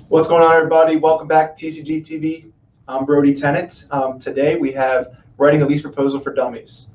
What's going on, everybody? Welcome back to TCG TV. I'm Brody, tenant. Today we have writing a lease proposal for dummies.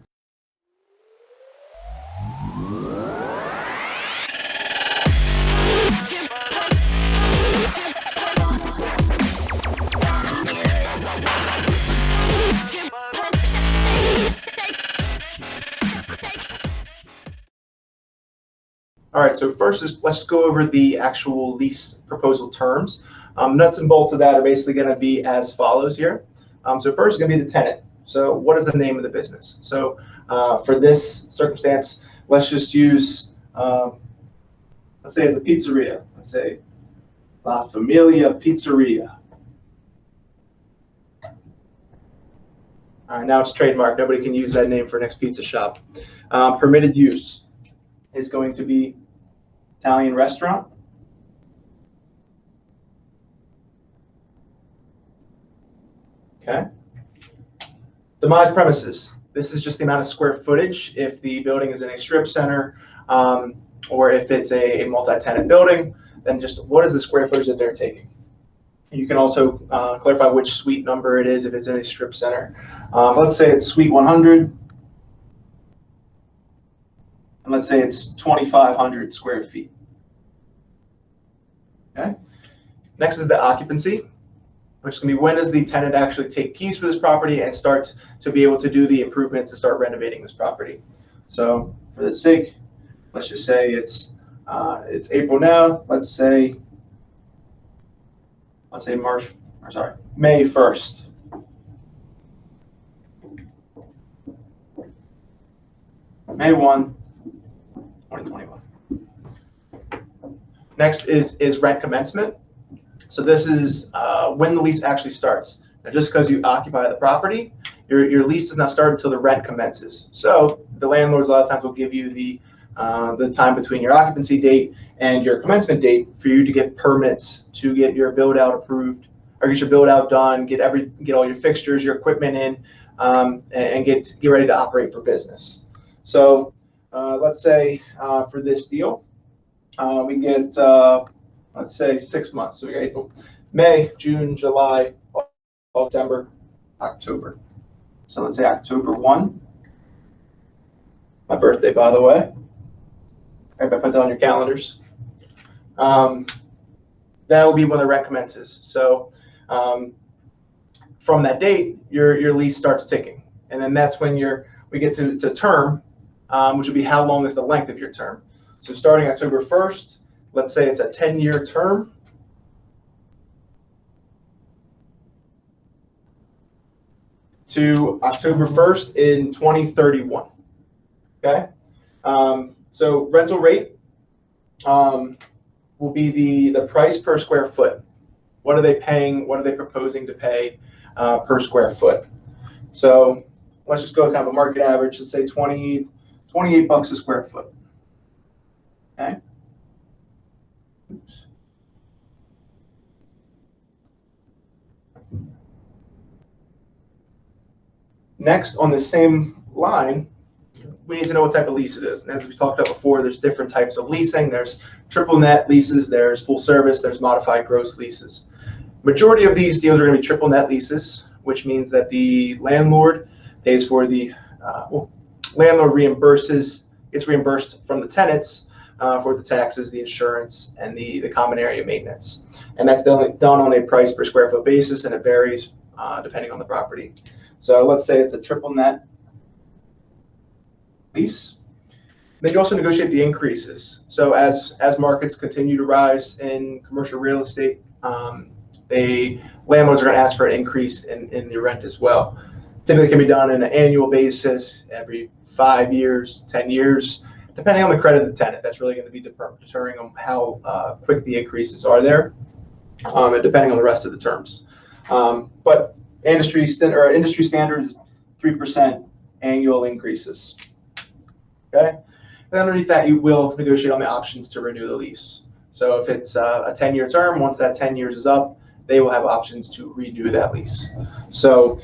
All right, so first let's go over the actual lease proposal terms. Nuts and bolts of that are basically going to be as follows here. So first is going to be the tenant. So what is the name of the business? So for this circumstance, let's just use, let's say it's a pizzeria. Let's say La Familia Pizzeria. All right, now it's trademarked. Nobody can use that name for next pizza shop. Permitted use is going to be Italian restaurant. Okay. Demise premises. This is just the amount of square footage if the building is in a strip center, or if it's a multi-tenant building, then just what is the square footage that they're taking. You can also clarify which suite number it is if it's in a strip center. Let's say it's suite 100. And let's say it's 2,500 square feet. Okay. Next is the occupancy, which is going to be when does the tenant actually take keys for this property and start to be able to do the improvements to start renovating this property. So for the sake, let's just say it's April now. Let's say May 1st. May 1. 2021. Next is rent commencement. So this is when the lease actually starts. Now, just because you occupy the property, your lease does not start until the rent commences. So the landlords a lot of times will give you the time between your occupancy date and your commencement date for you to get permits to get your build out approved, or get your build out done, get all your fixtures, your equipment in, and get ready to operate for business. So let's say for this deal, we get, let's say 6 months. So we got April, May, June, July, September, October. So let's say October 1. My birthday, by the way. Everybody put that on your calendars. That will be when the rent commences. So from that date, your lease starts ticking. And then that's when we get to term, which would be how long is the length of your term. So starting October 1st, let's say it's a 10-year term. To October 1st in 2031. Okay. So rental rate will be the price per square foot. What are they paying? What are they proposing to pay per square foot? So let's just go kind of a market average. Let's say 28 bucks a square foot. Okay. Oops. Next, on the same line, we need to know what type of lease it is. And as we talked about before, there's different types of leasing. There's triple net leases, there's full service, there's modified gross leases. Majority of these deals are going to be triple net leases, which means that the landlord pays for the landlord gets reimbursed from the tenants for the taxes, the insurance, and the common area maintenance. And that's done on a price per square foot basis, and it varies depending on the property. So let's say it's a triple net lease. Then you also negotiate the increases. So as markets continue to rise in commercial real estate, landlords are going to ask for an increase in the rent as well. Typically can be done on an annual basis, every 5 years, 10 years, depending on the credit of the tenant. That's really going to be deterring on how quick the increases are there, and depending on the rest of the terms. But industry standard is 3% annual increases. Okay. And underneath that, you will negotiate on the options to renew the lease. So if it's a 10-year term, once that 10 years is up, they will have options to renew that lease. So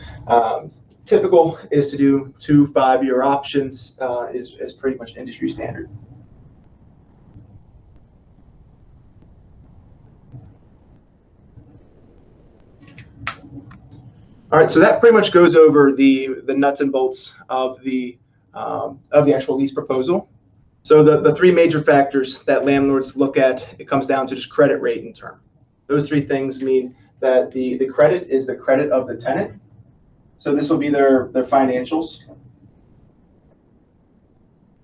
typical is to do 2 5-year options is pretty much industry standard. All right, so that pretty much goes over the nuts and bolts of the actual lease proposal. So the three major factors that landlords look at, it comes down to just credit rate and term. Those three things mean that the credit is the credit of the tenant. So this will be their financials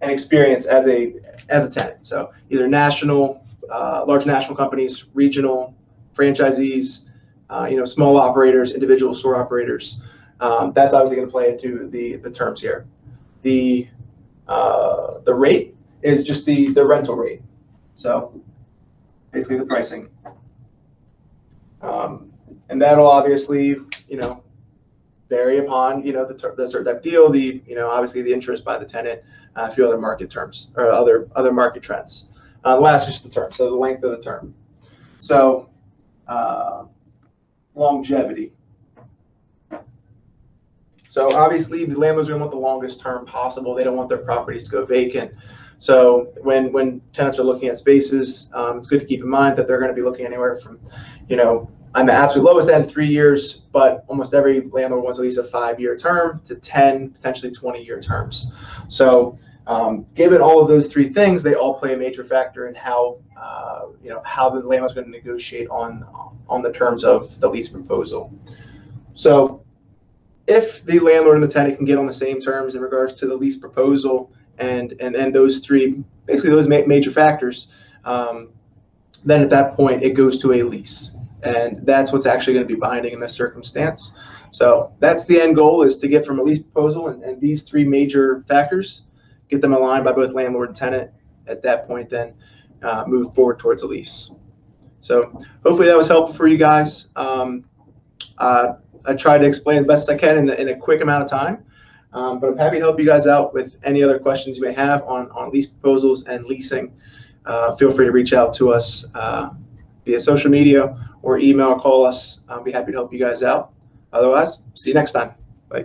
and experience as a tenant. So either national, large national companies, regional, franchisees, small operators, individual store operators. That's obviously going to play into the terms here. The rate is just the rental rate. So basically the pricing. And that'll obviously, vary upon, the certain type of deal, obviously the interest by the tenant, a few other market terms or other market trends. Last, just the term, so the length of the term. So longevity. So obviously the landlords are going to want the longest term possible. They don't want their properties to go vacant. So when tenants are looking at spaces, it's good to keep in mind that they're going to be looking anywhere from, on the absolute lowest end, 3 years, but almost every landlord wants at least a 5-year term to 10, potentially 20-year terms. So given all of those three things, they all play a major factor in how how the landlord's going to negotiate on the terms of the lease proposal. So if the landlord and the tenant can get on the same terms in regards to the lease proposal and those three, basically those major factors, then at that point it goes to a lease. And that's what's actually going to be binding in this circumstance. So that's the end goal, is to get from a lease proposal and these three major factors, get them aligned by both landlord and tenant. At that point, then move forward towards a lease. So hopefully that was helpful for you guys. I tried to explain the best I can in a quick amount of time, but I'm happy to help you guys out with any other questions you may have on lease proposals and leasing. Feel free to reach out to us via social media or email or call us. I'll be happy to help you guys out. Otherwise, see you next time. Bye.